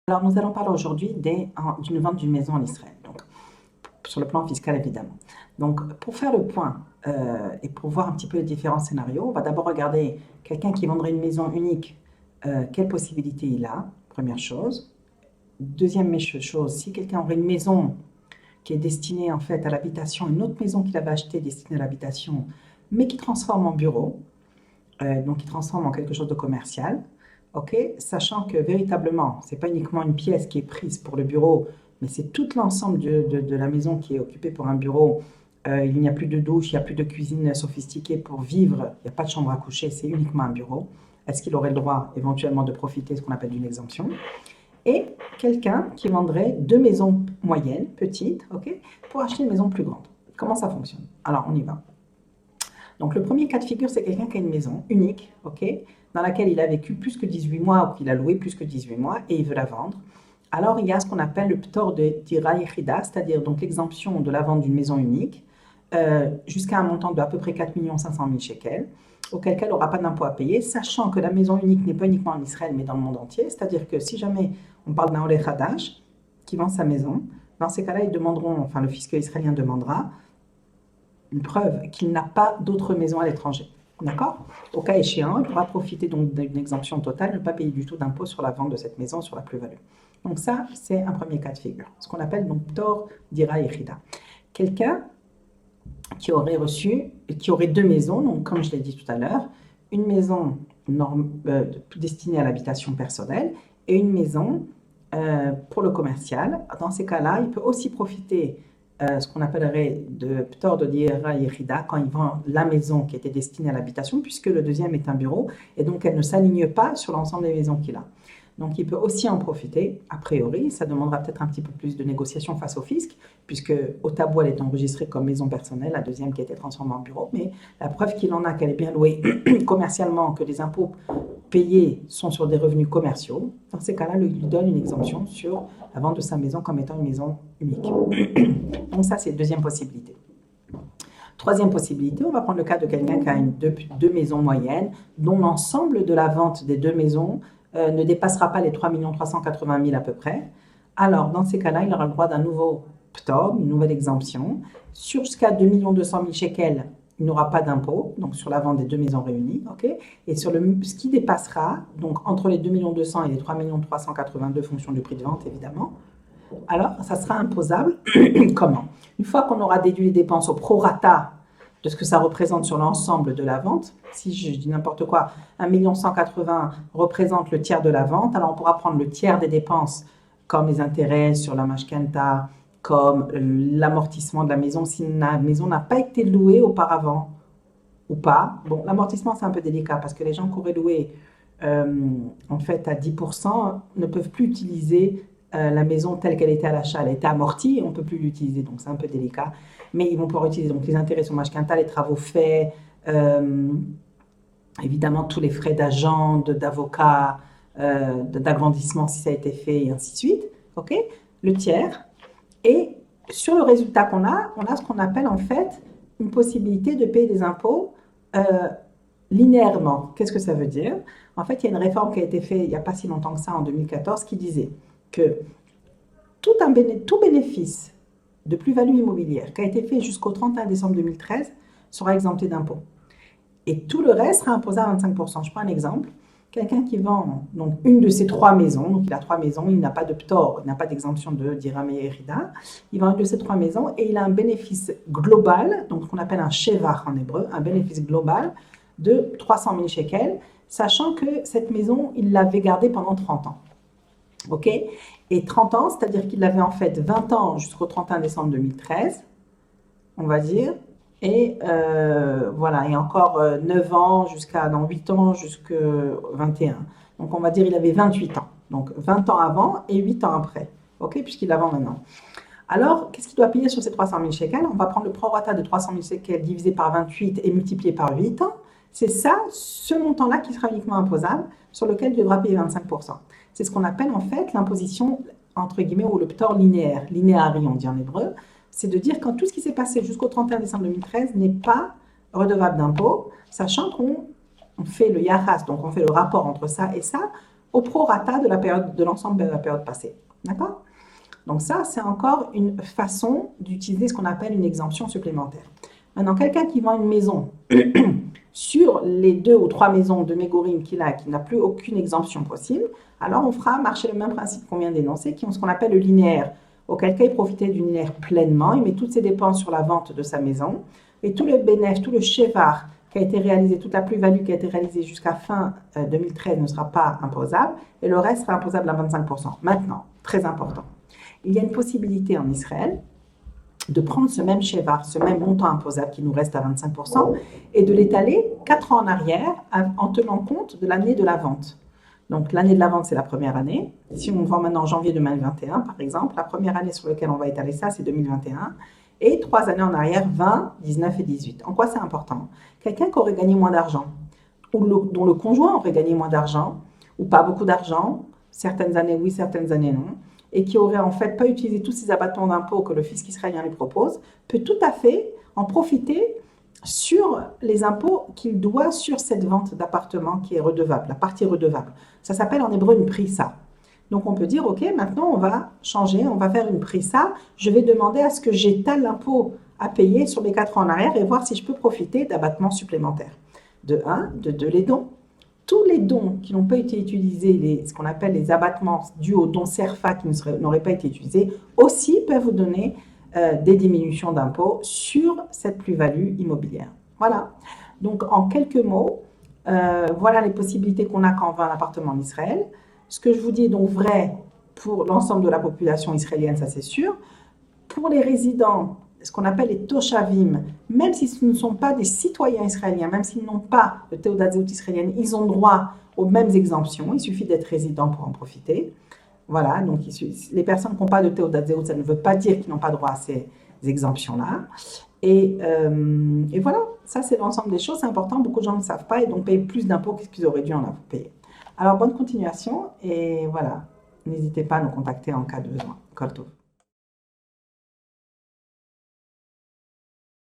Alors, nous allons parler aujourd'hui d'une vente d'une maison en Israël, donc sur le plan fiscal évidemment. Donc, pour faire le point et pour voir un petit peu les différents scénarios, on va d'abord regarder quelqu'un qui vendrait une maison unique, quelles possibilités il a, première chose. Deuxième chose, si quelqu'un aurait une maison qui est destinée en fait à l'habitation, une autre maison qu'il avait achetée destinée à l'habitation, mais qui transforme en bureau, donc qui transforme en quelque chose de commercial. Ok, sachant que véritablement, c'est pas uniquement une pièce qui est prise pour le bureau, mais c'est tout l'ensemble de la maison qui est occupée pour un bureau. Il n'y a plus de douche, il n'y a plus de cuisine sophistiquée pour vivre, il n'y a pas de chambre à coucher, c'est uniquement un bureau. Est-ce qu'il aurait le droit éventuellement de profiter de ce qu'on appelle d'une exemption? Et quelqu'un qui vendrait deux maisons moyennes, petites, ok, pour acheter une maison plus grande. Comment ça fonctionne? Alors, on y va. Donc, le premier cas de figure, c'est quelqu'un qui a une maison unique, ok, dans laquelle il a vécu plus que 18 mois ou qu'il a loué plus que 18 mois et il veut la vendre. Alors, il y a ce qu'on appelle le ptor de dira yechida, c'est-à-dire donc l'exemption de la vente d'une maison unique jusqu'à un montant de à peu près 4 500 000 shekels, auquel cas il n'aura pas d'impôt à payer, sachant que la maison unique n'est pas uniquement en Israël, mais dans le monde entier. C'est-à-dire que si jamais on parle d'un Oleh Hadash qui vend sa maison, dans ces cas-là, ils demanderont, enfin le fisc israélien demandera une preuve qu'il n'a pas d'autres maisons à l'étranger. D'accord? Au cas échéant, il pourra profiter donc d'une exemption totale, ne pas payer du tout d'impôt sur la vente de cette maison, sur la plus-value. Donc ça, c'est un premier cas de figure, ce qu'on appelle donc ptor dira yechida. Quelqu'un qui aurait deux maisons, donc comme je l'ai dit tout à l'heure, une maison destinée à l'habitation personnelle et une maison pour le commercial. Dans ces cas-là, il peut aussi profiter ce qu'on appellerait de ptor de dira yechida quand il vend la maison qui était destinée à l'habitation, puisque le deuxième est un bureau, et donc elle ne s'aligne pas sur l'ensemble des maisons qu'il a. Donc il peut aussi en profiter, a priori, ça demandera peut-être un petit peu plus de négociation face au fisc, puisque au tabou elle est enregistrée comme maison personnelle, la deuxième qui a été transformée en bureau, mais la preuve qu'il en a, qu'elle est bien louée commercialement, que les impôts payés sont sur des revenus commerciaux, dans ces cas-là, il lui donne une exemption sur la vente de sa maison comme étant une maison unique. Donc ça, c'est la deuxième possibilité. Troisième possibilité, on va prendre le cas de quelqu'un qui a deux maisons moyennes, dont l'ensemble de la vente des deux maisons ne dépassera pas les 3 380 000 à peu près. Alors, dans ces cas-là, il aura le droit d'un nouveau ptor, une nouvelle exemption. Jusqu'à 2 200 000 shekels, il n'aura pas d'impôt, donc sur la vente des deux maisons réunies. Okay, et sur ce qui dépassera, donc entre les 2 200 000 et les 3 382 fonction du prix de vente, évidemment, alors ça sera imposable. Comment? Une fois qu'on aura déduit les dépenses au prorata de ce que ça représente sur l'ensemble de la vente, si je dis n'importe quoi, 1 180 000 représente le tiers de la vente, alors on pourra prendre le tiers des dépenses comme les intérêts sur la mashkenta, comme l'amortissement de la maison si la maison n'a pas été louée auparavant ou pas. Bon, l'amortissement c'est un peu délicat parce que les gens qui auraient loué en fait à 10% ne peuvent plus utiliser la maison telle qu'elle était à l'achat, elle était amortie et on ne peut plus l'utiliser, donc c'est un peu délicat. Mais ils vont pouvoir utiliser donc les intérêts sur mashkenta, les travaux faits, évidemment tous les frais d'agent, d'avocat, d'agrandissement si ça a été fait et ainsi de suite. Ok, le tiers. Et sur le résultat qu'on a, on a ce qu'on appelle en fait une possibilité de payer des impôts linéairement. Qu'est-ce que ça veut dire? En fait, il y a une réforme qui a été faite il n'y a pas si longtemps que ça, en 2014, qui disait que tout bénéfice de plus-value immobilière qui a été fait jusqu'au 31 décembre 2013 sera exempté d'impôt. Et tout le reste sera imposé à 25%. Je prends un exemple. Quelqu'un qui vend donc, une de ces trois maisons, donc il a trois maisons, il n'a pas de ptor, il n'a pas d'exemption de dirham et hérida, il vend une de ces trois maisons et il a un bénéfice global, donc ce qu'on appelle un shevach en hébreu, un bénéfice global de 300 000 shekels, sachant que cette maison, il l'avait gardée pendant 30 ans. Ok? Et 30 ans, c'est-à-dire qu'il avait en fait 20 ans jusqu'au 31 décembre 2013, on va dire, et voilà, et encore 9 ans dans 8 ans jusqu'à 21. Donc on va dire il avait 28 ans. Donc 20 ans avant et 8 ans après. Ok, puisqu'il la vend maintenant. Alors, qu'est-ce qu'il doit payer sur ces 300 000 shekels? On va prendre le prorata de 300 000 shekels divisé par 28 et multiplié par 8. C'est ça, ce montant-là qui sera uniquement imposable, sur lequel il devra payer 25%. C'est ce qu'on appelle en fait l'imposition, entre guillemets, ou le ptor linéaire, linéari on dit en hébreu. C'est de dire quand tout ce qui s'est passé jusqu'au 31 décembre 2013 n'est pas redevable d'impôt, sachant qu'on fait le yahas, donc on fait le rapport entre ça et ça, au prorata de l'ensemble de la période passée. D'accord? Donc ça, c'est encore une façon d'utiliser ce qu'on appelle une exemption supplémentaire. Maintenant, quelqu'un qui vend une maison sur les 2 ou 3 maisons de Mégorim qu'il a, qui n'a plus aucune exemption possible, alors on fera marcher le même principe qu'on vient d'énoncer, qui est ce qu'on appelle le linéaire. Auquel cas, il profitait du linéaire pleinement, il met toutes ses dépenses sur la vente de sa maison, et tout le bénéfice, tout le chevar qui a été réalisé, toute la plus-value qui a été réalisée jusqu'à fin 2013 ne sera pas imposable, et le reste sera imposable à 25%. Maintenant, très important, il y a une possibilité en Israël de prendre ce même chevar, ce même montant imposable qui nous reste à 25%, et de l'étaler 4 ans en arrière en tenant compte de l'année de la vente. Donc l'année de la vente, c'est la première année. Si on vend maintenant en janvier 2021, par exemple, la première année sur laquelle on va étaler ça, c'est 2021. Et 3 années en arrière, 20, 19 et 18. En quoi c'est important? Quelqu'un qui aurait gagné moins d'argent, ou dont le conjoint aurait gagné moins d'argent, ou pas beaucoup d'argent, certaines années oui, certaines années non, et qui aurait en fait pas utilisé tous ces abattements d'impôts que le fisc israélien lui propose, peut tout à fait en profiter sur les impôts qu'il doit sur cette vente d'appartement qui est redevable, la partie redevable. Ça s'appelle en hébreu une prissa. Donc on peut dire, ok, maintenant on va changer, on va faire une prissa, je vais demander à ce que j'étale l'impôt à payer sur les 4 ans en arrière et voir si je peux profiter d'abattements supplémentaires. De 1, de 2, les dons. Tous les dons qui n'ont pas été utilisés, ce qu'on appelle les abattements dus aux dons CERFA qui n'auraient pas été utilisés, aussi peuvent vous donner des diminutions d'impôts sur cette plus-value immobilière. Voilà. Donc, en quelques mots, voilà les possibilités qu'on a quand on vend un appartement en Israël. Ce que je vous dis est donc vrai pour l'ensemble de la population israélienne, ça c'est sûr. Pour les résidents, ce qu'on appelle les toshavim, même si ce ne sont pas des citoyens israéliens, même s'ils n'ont pas de théodat zéout israélienne, ils ont droit aux mêmes exemptions. Il suffit d'être résident pour en profiter. Voilà, donc les personnes qui n'ont pas de théodat zéout, ça ne veut pas dire qu'ils n'ont pas droit à ces exemptions-là. Et voilà, ça c'est l'ensemble des choses, c'est important, beaucoup de gens ne le savent pas et donc payent plus d'impôts qu'ils auraient dû en avoir payé. Alors bonne continuation et voilà, n'hésitez pas à nous contacter en cas de besoin. Kol tov.